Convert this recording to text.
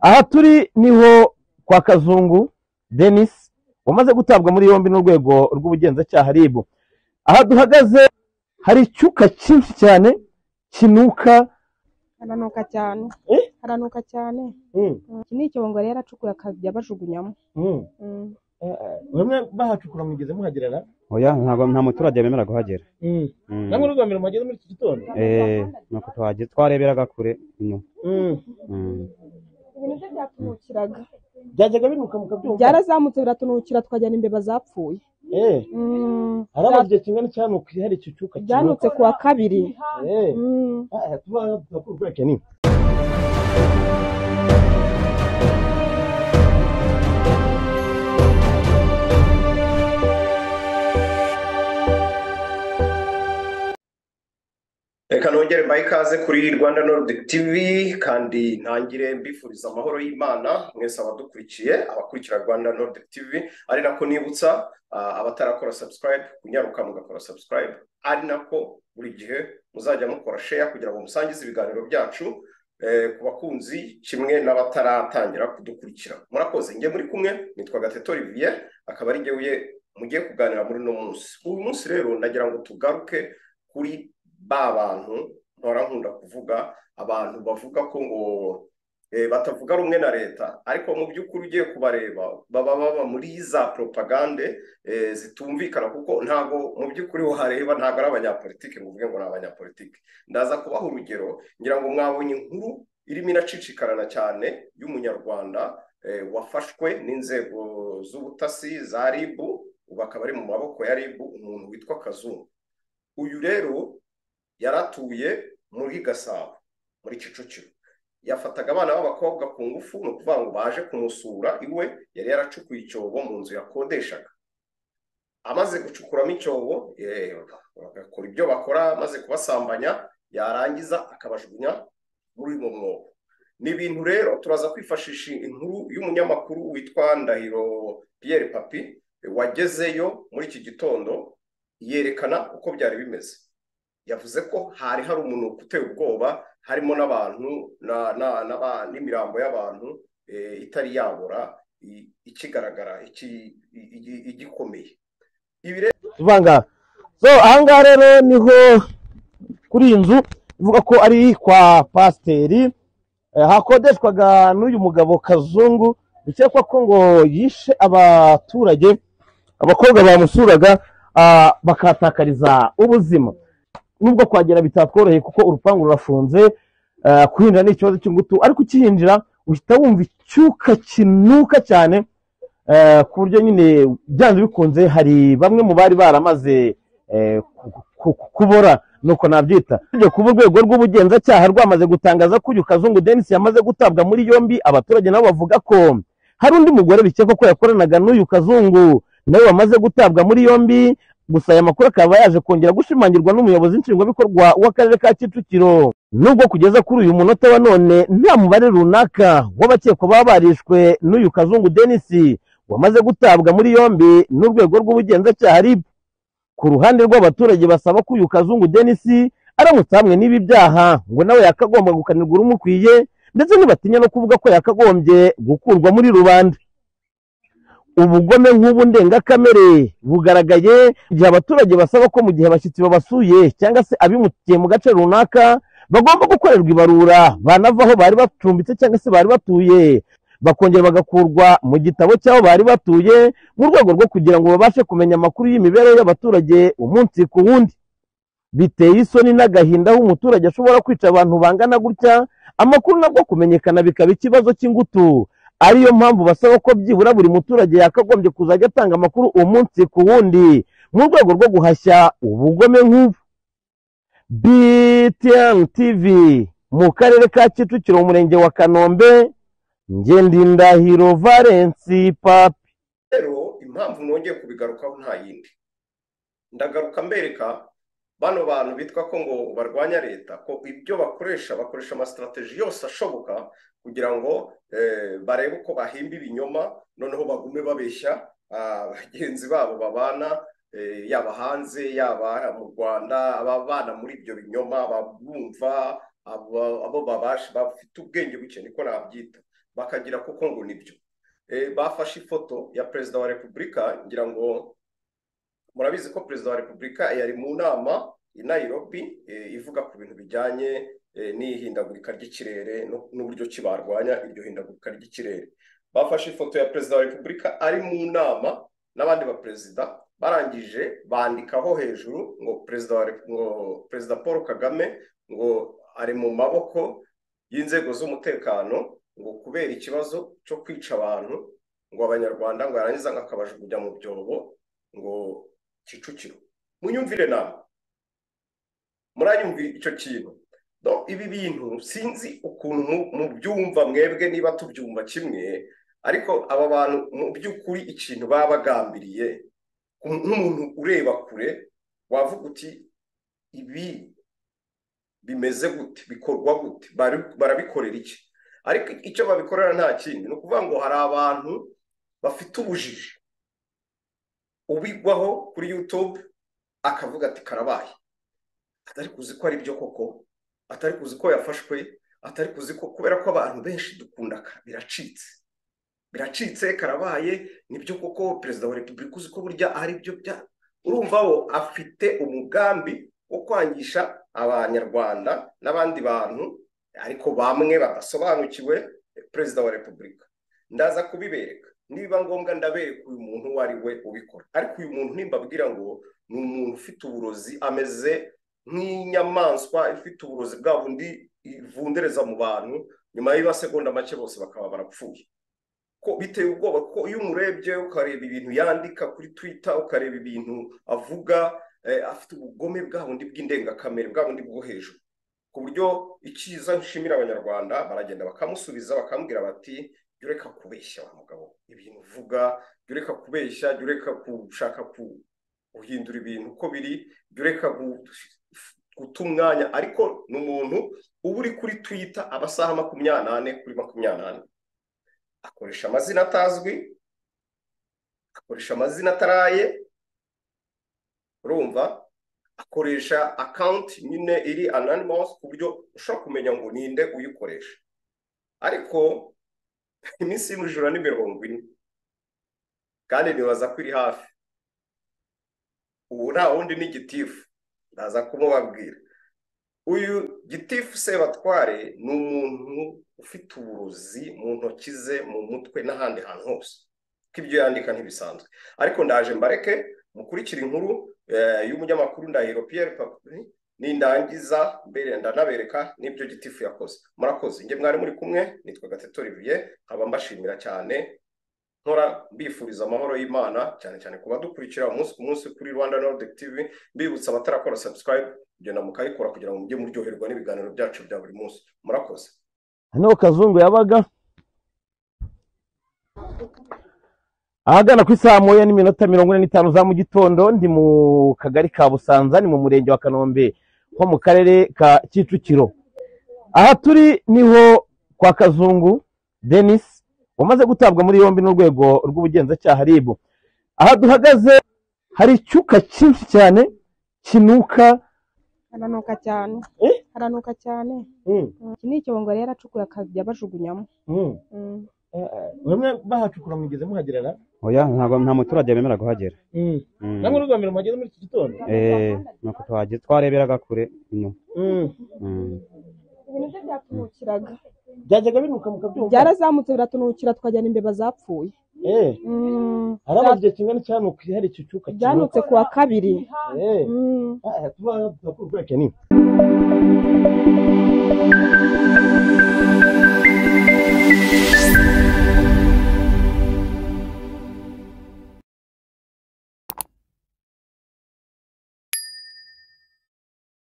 aha turi niho kwa Kazungu Denis wamaze gutabwa muri yombi n'urwego rw'ubugenzacyaha RIB. Aha duhagaze hari icyuka cyinshi cyane kinuka, haranuka cyane haranuka cyane. Iki ni icyobo ngo rero acukuye akajya bajugunyamo. Bamwe bahacukura mugeze muhagerera? Oya, ntabwo nta muturage bemera kuhagera. Namwe rugambira mugeze muri iki gitondo? Nuko twahageze twareberaga kure ino. Ibintu byo byatunukiraga. Byajyaga binuka mukabyumva? Byarazamutse biratunukira twajyana imbeba zapfuye. Harabye kingana cyanukiye hari icyo cyuka byanutse kuwa kabiri. Tuba tukurweke ni. Reka nongere mbaye ikaze kuri Rwanda Nordic TV kandi ntangire mbifuriza amahoro y'Imana mwese abadukurikiye abakurikira Rwanda Nordic TV, ari nako nibutsa abatarakora subscribe kunyaruka mugakora subscribe, ari nako buri gihe muzajya mukora share kugira ngo musangize ibiganiro byacu ku bakunzi kimwe n'abataratangira kudukurikira. Murakoze. Nge muri kumwe nitwa Gatete Olivier, akaba ari ngewe mugiye kuganira muri no munsi. Uyu munsi rero ndagira ngo tugaruke kuri bantu nkora nkunda kuvuga, abantu bavuga ko ngo batavuga rumwe na leta, ariko mu by'ukuri ugiye kubareba baba muri za propagande zitumvikana, kuko ntago mu by'ukuri uhareba ntago ari abanyapolitike ngo uvuge ngo ni abanyapolitike. Ndaza kubaha urugero, ngira ngo mwabonye inkuru irimo inacicikarana cyane y'umunyarwanda wafashwe n'inzego z'ubutasi za RIB, ubu akaba ari mu maboko ya RIB, umuntu witwa Kazungu. Uyu rero yaratuye muri Gasabo muri Kicukiro, yafataga abana b'abakobwa ku ngufu, no kuvuga ngo baje kumusura iwe. Yari yaracukuye icyobo mu nzu yakodeshaga, amaze gucukuramo icyobo bagakora ibyo bakora, amaze kubasambanya yarangiza akabajugunya muri uwo mwobo. Ni ibintu rero turaza kwifashisha inkuru y'umunyamakuru witwa Ndahiro Pierre Papi wagezeyo muri iki gitondo, yerekana uko byari bimeze. Yavuze ko hari umuntu uteye ubwoba, harimo n'abantu n'imirambo y'abantu itari yabora ikigaragara igikomeye. Ibi rero tuvanga ahangaha rero niho kuri iyi nzu ivuga ko ari kwa pasiteri hakodeshwaga n'uyu mugabo Kazungu, bikekwa ko ngo yishe abaturage, abakobwa bamusuraga bakatakariza ubuzima. Nubwo kwagera bitatworoheye kuko urupangu rurafunze, kwinjira n'ikibazo cy'ingutu, ariko ukihinjira uhita wumva icyuka kinuka cyane, ku buryo nyine byanze bikunze hari bamwe mu bari baramaze kubora, nuko nabyita. Kuba urwego rw'ubugenzacyaha rwamaze gutangaza ko uyu Kazungu Denis yamaze gutabwa muri yombi, abaturage nabo bavuga ko hari undi mugore bikekwa ko yakoranaga n'uyu Kazungu nawe wamaze gutabwa muri yombi. Gusa aya makuru akaba yaje kongera gushimangirwa n'umuyobozi nshingwabikorwa w'akarere ka Kicukiro, nubwo kugeza kuri uyu munota wa none nta mubare runaka w'abakekwa baba barishwe n'uyu Kazungu Denis wamaze gutabwa muri yombi n'urwego rw'ubugenzacyaha RIB. Ku ruhande rw'abaturage basaba ko uyu Kazungu Denis aramutse hamwe n'ibi byaha ngo nawe yakagomba gukanirwa urumukwiye, ndetse ntibatinya no kuvuga ko yakagombye gukurwa muri rubanda. Ubugome nk'ubu ndengakamere bugaragaye igihe abaturage basaba ko mu gihe abashyitsi babasuye cyangwa se abimukiye mu gace runaka bagomba gukorerwa ibarura, banava aho bari bacumbitse cyangwa se bari batuye, bakongera bagakurwa mu gitabo cy'aho bari batuye, mu rwego rwo kugira ngo babashe kumenya amakuru y'imibereho y'abaturage umunsi ku wundi. Biteye isoni n'agahinda aho umuturage ashobora kwica abantu bangana gutya, amakuru nabwo kumenyekana bikaba ikibazo cy'ingutu. Ariyo mpamvu basaba ko byibura buri muturage yakagombye kuzajya atanga amakuru umunsi ku wundi, mu rwego rwo guhashya ubugome nk'ubu. BTN TV mu karere ka Kicukiro, umurenge wa Kanombe, Ndahiro Valence Papi. rero impamvu nongeye kubigarukaho nta yindi, ndagaruka mbereka bano bantu bitwa ko ngo barwanya leta ko ibyo bakoresha amastrategie yose ashoboka kugira ngo barebe uko bahimba ibinyoma, noneho bagume babeshya bagenzi babo babana, yaba hanze yaba mu Rwanda, ababana muri ibyo binyoma babumva abo bafite ubwenge buke niko nabyita bakagira kuko ngo nibyo. Bafashe ifoto ya perezida wa repubulika, ngira ngo murabizi ko perezida wa repubulika yari mu nama i Nairobi ivuga ku bintu bijyanye n'ihindagurika ry'ikirere n'uburyo ki barwanya iryo hindagurika ry'ikirere. Bafashe ifoto ya perezida wa repubulika ari mu nama n'abandi baperezida, barangije bandikaho hejuru ngo perezida Paul Kagame ngo ari mu maboko y'inzego z'umutekano ngo kubera ikibazo cyo kwica abantu, ngo abanyarwanda ngo yarangiza akabajugunya mu byobo ngo Kicukiro. Munyumvire namwe, muranyumvira icyo kintu. Ibi bintu sinzi ukuntu mubyumva mwebwe, niba tubyumva kimwe, ariko aba bantu mu by'ukuri ikintu baba bagambiriye, nk'umuntu ureba kure wavuga uti ibi bimeze gute, bikorwa gute, barabikorera iki? Ariko icyo babikorera nta kindi, ni ukuvuga ngo hari abantu bafite ubujiji, ubigwaho kuri YouTube akavuga ati karabaye, atari kuzi ko ari byo koko, atari kuzi ko yafashwe, atari kuzi ko, kubera ko abantu benshi dukunda biracitse karabaye, nibyo koko perezida wa repubulika uzi ko burya ari byo urumva wo afite umugambi wo kwangisha abanyarwanda n'abandi bantu, ariko bamwe badasobanukiwe perezida wa repubulika. Ndaza kubibereka, niba ngombwa ndabereka uyu muntu uwo ari we ubikora. Ariko uyu muntu nimbabwira ngo ni umuntu ufite uburozi, ameze nk'inyamaswa ifite uburozi bwa bundi ivundereza mu bantu, nyuma y'amasegonda make bose bakaba barapfuye. Ko biteye ubwoba ko iyo umurebye ukareba ibintu yandika kuri Twitter, ukareba ibintu avuga, afite ubugome bwa bundi bw'indengakamere, bwa bundi bwo hejuru, ku buryo icyiza nshimira abanyarwanda baragenda bakamusubiza bakamubwira bati jya ureka kubeshya wa mugabo, ibintu uvuga jya ureka kubeshya, jya ureka gushaka guhindura ibintu uko biri, jya ureka guta umwanya. Ariko ni umuntu uba uri kuri Twitter amasaha 24 kuri 24, akoresha amazina atazwi, akoresha amazina ataraye, urumva, akoresha account nyine iri anonymous ku buryo ushobora kumenya ngo ninde uyikoresha. Ariko iminsi y'umujura ni 40, kandi nibaza ko iri hafi. Ubu nta wundi ni Gitifu, ndaza kumubabwira. Uyu Gitifu Sebatware ni umuntu ufite uburozi mu ntoki ze, mu mutwe n'ahandi hantu hose, ko ibyo yandika ntibisanzwe. Ariko ndaje mbareke mukurikira inkuru y'umunyamakuru Ndahiro Pierre Papi, nindangiza mbere ndanabereka n'ibyo Gitifu yakoze. Murakoze, nge mwari muri kumwe, nitwa Gatete Olivier, nkaba mbashimira cyane, nkora mbifuriza amahoro y'Imana, cyane cyane kuba dukurikira umunsi ku munsi kuri Rwanda Nordic TV. Mbibutsa abatarakora subscribe kugenda mukayikora kugira ngo mujye muryoherwa n'ibiganiro byacu bya buri munsi. Murakoze. Hano Kazungu yabaga ahagana ku isaha 1:45 za mu gitondo, ndi mu kagari ka Busanza, ni mu murenge wa Kanombe ho mu karere ka Kicukiro. Aha turi niho kwa Kazungu Denis wamaze gutabwa muri yombi n'urwego rw'ubugenzacyaha RIB. Aha duhagaze hari icyuka cyinshi cyane kinuka, haranuka cyane, haranuka cyane. Iki ni icyobo ngo rero acukuye akajya bajugunyamo. Bamwe bahacukura mugeze muhagerera? Oya, nta muturage bemera guhagera. Namwe rugambira mugeze muri iki gitondo? Nuko twareberaga kure ino. Ibintu byo byatunukiraga. Byajyaga binuka mukabyumva? Byarazamutse biratunukira, twajyana imbeba zapfuye. Harabye kingana cyanuka hari icyo cyuka. Byanutse kuwa kabiri. Tuba kurweke ni.